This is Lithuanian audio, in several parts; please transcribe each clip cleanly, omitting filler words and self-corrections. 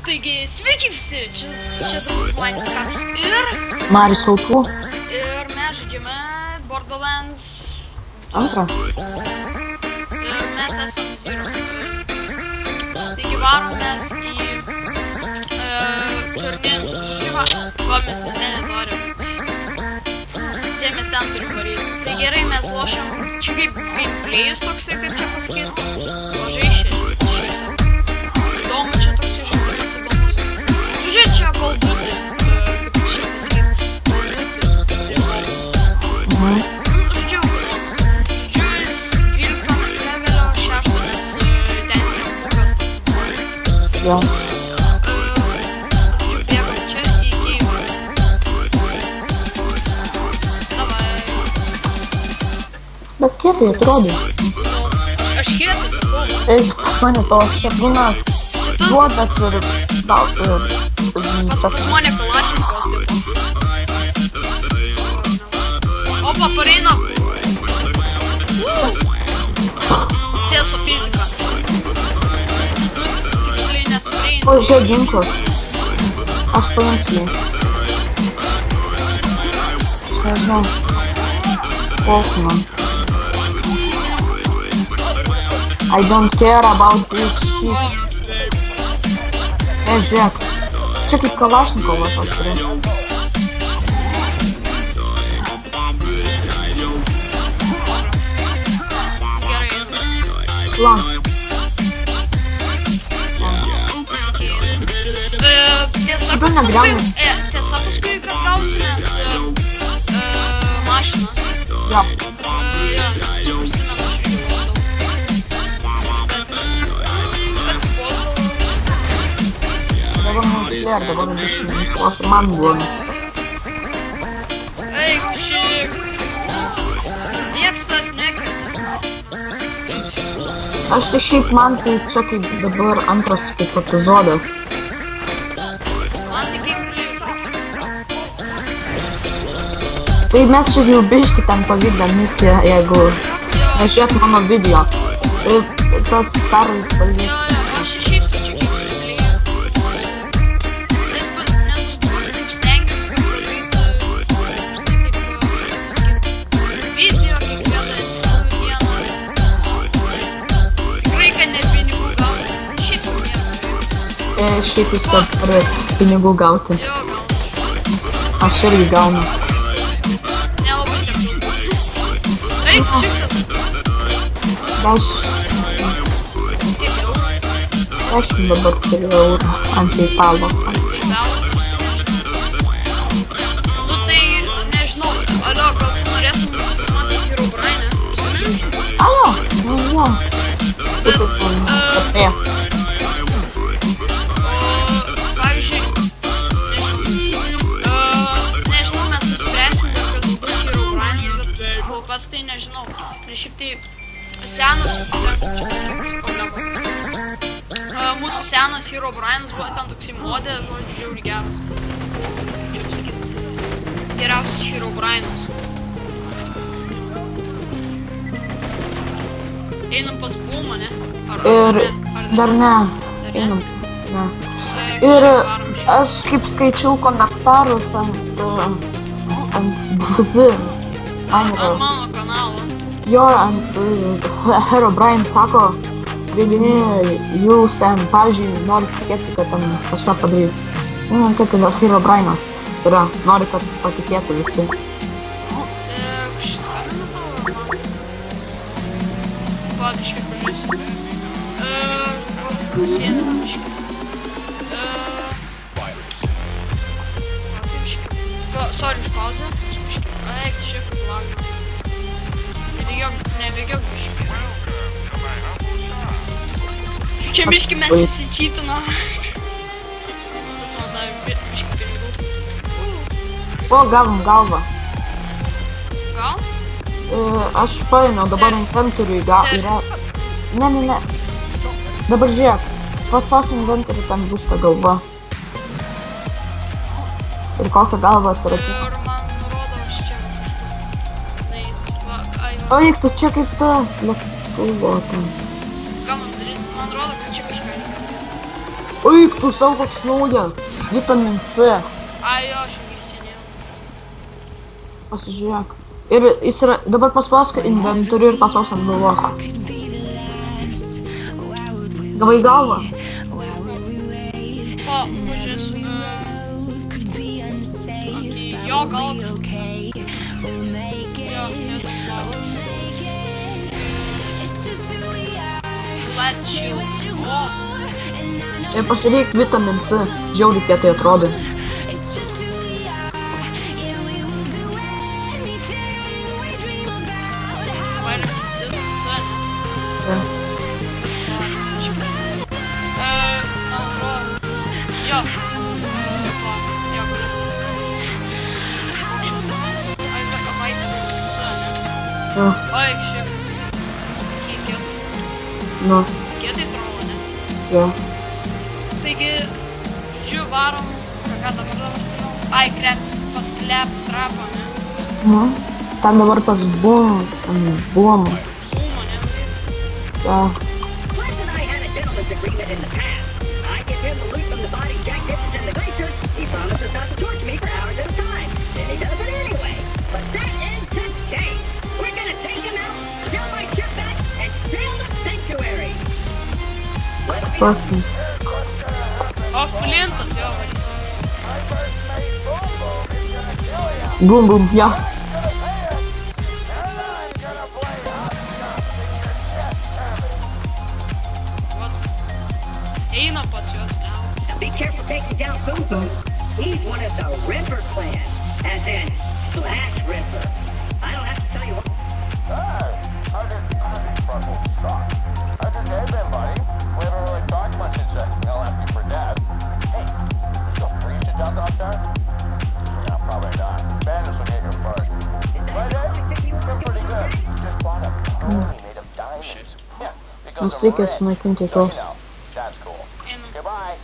Taigi, sveiki visi, čia daug manęs kašas ir... Maris Aukų. Ir mes žaidžiame Borderlands 2. Ir mes esame Zero. Taigi varom mes į... turnyrą. Ko mes nenorim. Čia mes ten turim varyti. Tai gerai, mes lošiam. Čia kaip gameplay'is toksai, kaip čia pasakyti. Mažai įdomu, čia toksai žaidimas įdomus. Žodžiu, čia galbūt, kaip čia pasakyti, žodžiu, jis 12 levelio 6, nes ten yra bugas toks. Jo. Žodžiu, bėgam čia į geimą. Davai. Bet kaip tai atrodo? Aš kietas, Eik, mane to būna duodas ir pas žmonė Kalašnikovas taip. Opa, pareina. Cėso fizika. Tiksliai nesureina. O, žiūrėk ginklus. Aš paimsiu. Nežinau. Koks man. I don't care about this shit. Žiūrėk. Čia kaip Kalašnikovas turi. Gerai. Lan. Tiesa paskui, kad gausimės mašinos. Jo. Dabar visi man buvo. Eik, šiek. Nieks tas nekrita. Aš tai šiaip man tai čia kaip dabar antras kaip epizodas. Man tai kaip plyžo. Tai mes čia jau biškį ten pavykdam misiją, jeigu nežiūrėt mano video. Tai tas perlais pavykdam. Jo, aš išeipsiu čia kaip plyžo. Nes aš dabar taip stengiuosi, kad daryti video kiekvieną dieną. Tikrai, kad ne pinigų gauti. Šiaip jau nieko. Šiaip jis kad turi pinigų gauti. Jo, gauti. Aš irgi gaunu. Nelabai tiek. Eik, šitas. 10 dabar turiu eurų ant PayPal'o. Nu tai, nežinau, alio, gal tu norėtum nusifilmuoti Herobrine? Alio, nu jo. Kaip tai apie. Pavyzdžiui, nežinau, mes nuspręsime, kad bus Herobrine, bet kol kas tai nežinau. Nes šiaip tai senas, mūsų senas Herobrine'as buvo ten toksai modė, žodžiu, žiauriai geras. Kaip pasakyti, geriausias Herobrine'as. Einam pas Boomą, ne? Ir dar ne. Einam. Ne. Ir aš kaip skaičiau komentarus ant DZ. Ant mano kanalo. Jo, ant Herobrine sako, vieni jūs ten, pavyzdžiui, nori tikėti, kad ten kažką padaryti. Kaip tai Herobrine'as yra, nori, kad patikėtų visi. Šis kamina tavo? Padiškai pažiūrėsiu. Pasiemi biškai. Sorry už pauzę. Eik, šiek tiek lagą. Nebėgiok biškai. Čia biškai mes įsičytino. Tas man davė biškai pinigų. O, gavom galvą. Gal? Aš paėmiau, dabar inventoriui yra... Ne. Dabar žiūrėk, pas inventoriui ten bus ta galva. Ir kokią galvą atsirakyti. Ir man nurodo aš čia kažką. O, eik, tu čia kaip tas lėktuvo ten. Ką man daryti? Man rodo, kad čia kažką yra. Eik, tu savo koks naujas. Vitamin C. Ai, jo, aš jau įsinėjau. Pasižiūrėk. Ir jis yra, dabar paspausk inventorių ir pasaus ant galvos. Gavai galvą? O, pažiūrės. Jo, gal kažkaip. Jo, nedaug. Last shield. O. Ir pasireik vitamin C. Žiauriai kietai atrodo. Oi, šiek. Kiek. Nu. Kietai trolo, ne? Jo. Taigi, žiū, varom. Ką dabar darom? Ai, pas klep trapą, ne? Nu. Ten dabar tas buom. Sumo, ne? Ja. Fucking. O, flintas jo varys. Boom, boom, ja. Eina pas juos, ne? Be careful taking down Boom Boom. He's one of the Ripper clan, as in Flash Ripper. I don't have to tell you what. How's your fucking suck? How's your day been, buddy? We haven't really talked much since I left you for dead. Hey, you freeze to death out there? No, probably not. Bandits will get you first. Right, Ed? Been pretty good. Just bought a pony made of diamonds. Yeah, because of Sveiki, sunaikinti so, tuos. you know, that's cool. Goodbye.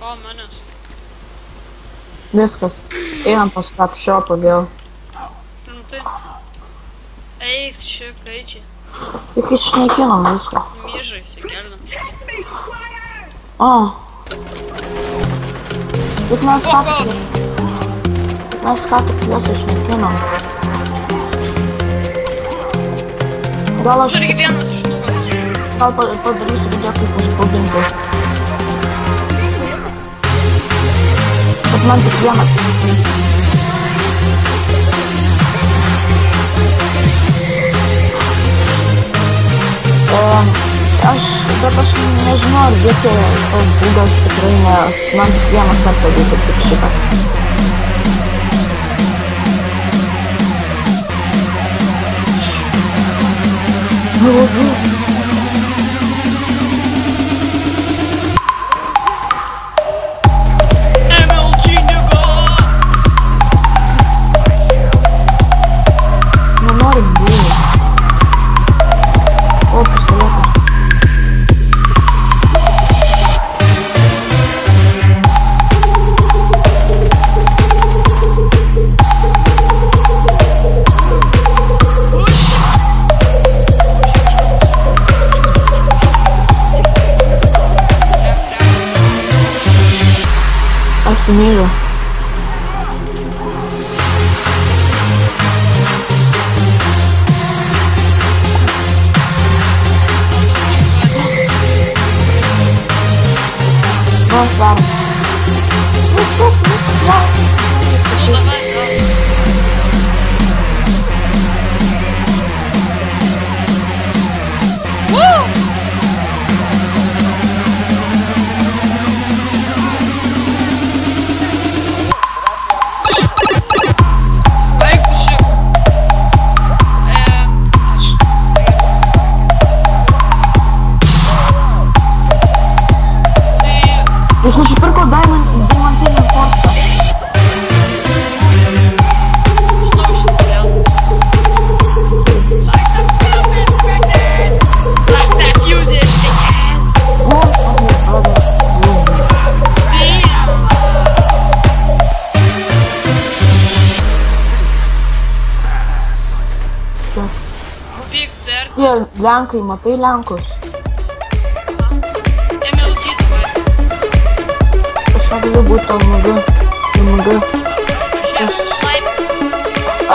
O, manęs. Viskas. Einam pas Cap Shopą vėl. Tai. Eik, šiek kaičiai. Tik išnaikinom viską. Myžai, įsikelina. O. Tik mes ką tik juos išnaikinom. Gal aš... Turgi vienas iš nugaros. Gal padarysiu video kaip užbūdinti. Bet man tik vienas. Bet aš nežinau, ar veikia tos būdas tikrai, nes man tik vienas kartą veikia tik šitą. MLG nigga! Nenorim būti. O, pistoletas. Myliu. Vamos lá. Ну давай, да. Aš nusipirkau diamantinį fortą. Tie Lenkai, matai Lenkus? gali būti MG. Aš jau sniper.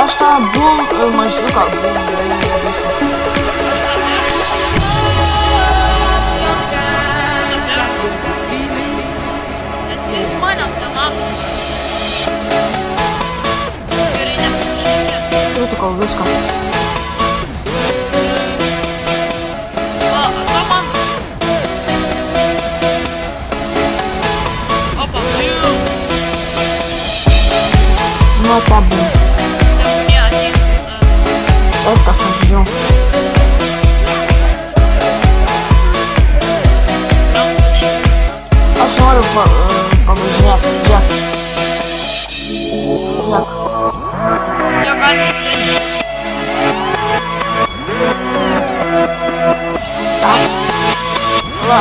Aš tą Boom mažiuką Boom. Jis manęs nemato. Gerai, nepasižiūrėk. Kritikal viską. Va, to man. Opa, Nu, tą Boom. tebūnie ateina pas tave. Estas mažiau. Aš noriu pavažinėti. Žiūrėk. Jo galima sėsti. Va.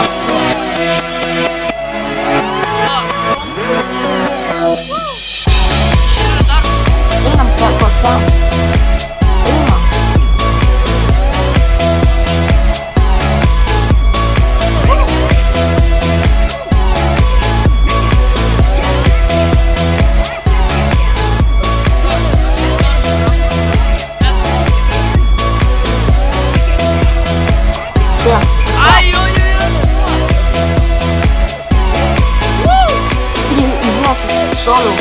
Einam ten. Einam. Žiūrėk. Ai, jo. Šoliau.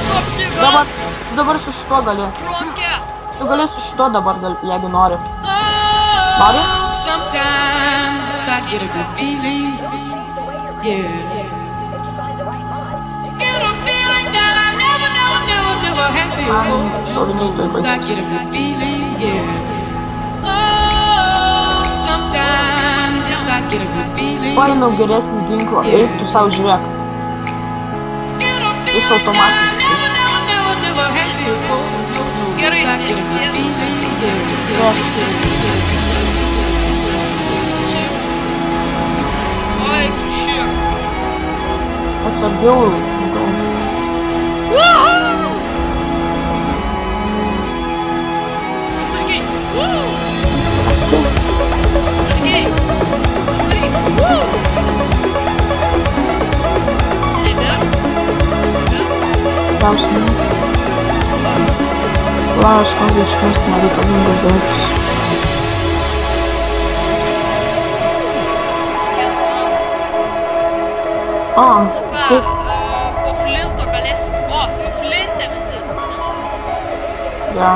Sapnigas. Dabar su šituo gali. Kronkė. Tu gali su šituo dabar, jeigu nori. Nori? Sometimes I get a good feeling, yeah. Get a feeling that I never had before. Šoviniai tai I baigi. get a good feeling, yeah. Oh, sometimes I get a good feeling. Paėmiau geresnį ginklą. Eik tu savo žiūrėk. Jis automatiškai. Never had before. Gerai, I get a good sėdi. feeling, yeah. Oi, tu šiek. Atsargiau. Atsargiai. Atsargiai. Eidėr. Klausimai. Va, aš noriu išmesti nereikalingas daiktus. O, Ką, kaip? po flinto galėsim. O, flintė mes eisim. Ja.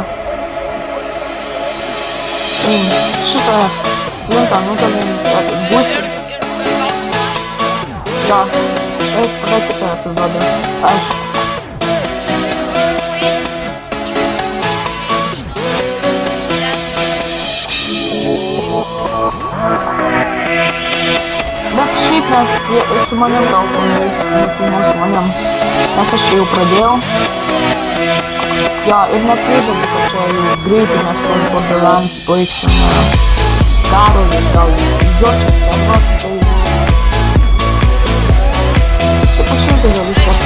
Šitą flintą nugalėm. Būsi. Ir gausim mažą. Ja. Eik tada kitą epizodą. Aš. Bet šiaip mes su manim gal nufilmuos su manim. Nes aš jau pradėjau. Ja, ir net prižadu, kad čia jau greitai mes tos Borderlands baigsim karo ir gal jočias temas, tai... Čia pašiltai gal viskas.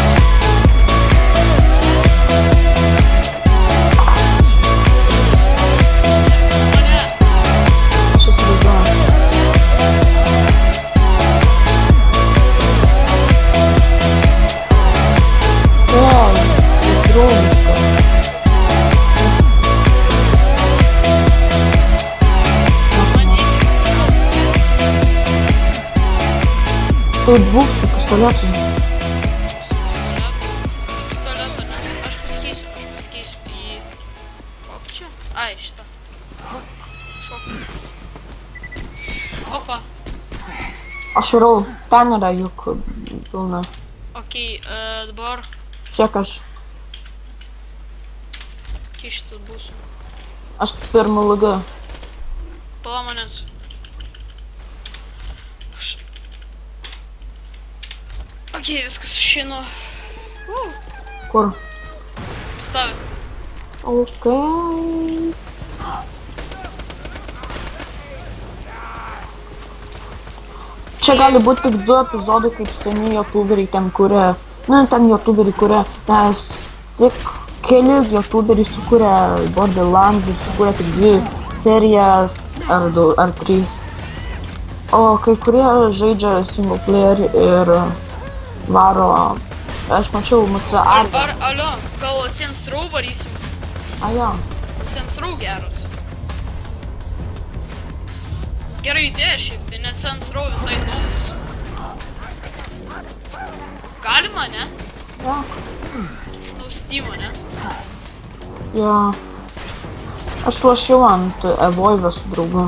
Aš įsivaizduoju. Oi, tai draugiška. Tai būk su pistoletu. Pistoletą, ne? Aš pasikeisiu į... Kokį čia? Ai, šitą. Šokį. Opa. Aš varau, ten yra juk pilna. Okei, dabar Kiek aš? kištis būsiu. Aš pirmą lugą. Pala manęs. Okei, viskas išeinu. Kur? Stovi. Okei. Čia gali būti tik 2 epizodai, kaip seni youtuberiai ten kuria. Nu, ten youtuberiai kuria, nes tik keli youtuberiai sukūrė Borderlands ir sukūrė tik 2 serijas ar 3. O kai kurie žaidžia single player ir varo, aš mačiau mūsų arba. Alio, gal Saints Row varysim? Jo. Saints Row geras. Gerai idėja šiaip, tai nes Saints Row visai įdomus. Galima, ne? Jo. Nu, Steam'o, ne? Jo. Aš lošiau ant Evolve su draugu.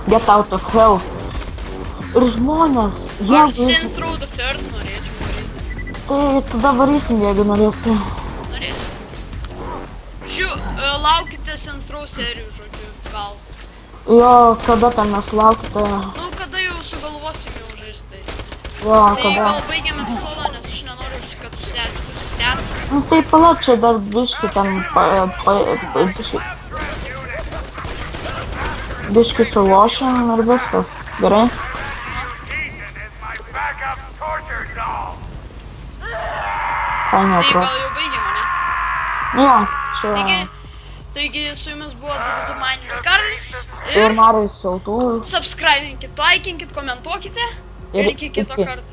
Get Out of Hell. Ir žmonės, Ar Saints Row the Third norėčiau varyti? Tai tada varysim, jeigu norėsi. Norėsiu. Laukite Saints Row serijų, žodžiu, gal. Jo, kada ten nesulaukite. Nu, kada jau sugalvosim jau žaisti. Jo, Tai kada. gal baigiam epizodą, nes aš nenoriu, kad užsitęstų. Nu, tai pala, čia dar biški ten, biški sulošim ir viskas. Gerai? Fainai Tai atrodo. gal jau baigiam, ne? Jo, čia. Taigi su jumis buvo Dibizumanius Karas. Ir Marijus Siautūras. Subscribinkit, laikinkit, komentuokite. Ir iki kito karto.